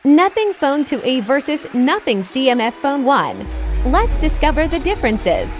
Nothing Phone 2A versus Nothing CMF Phone 1. Let's discover the differences.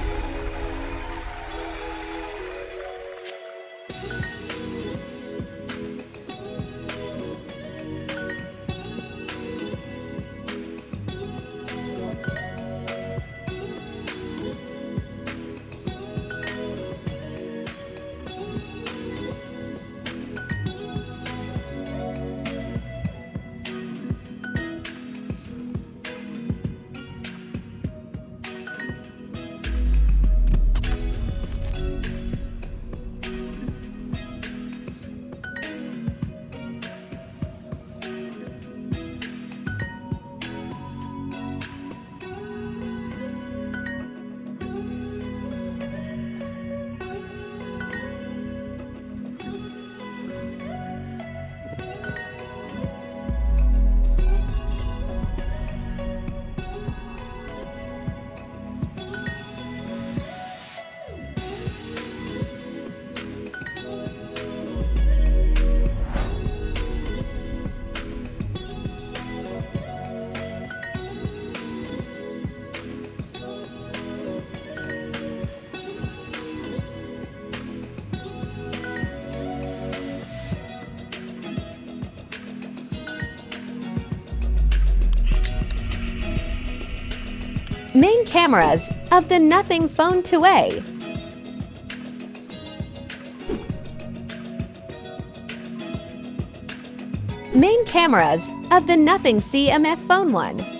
Main cameras of the Nothing Phone 2A. Main cameras of the Nothing CMF Phone 1.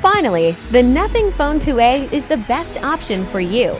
Finally, the Nothing Phone 2A is the best option for you.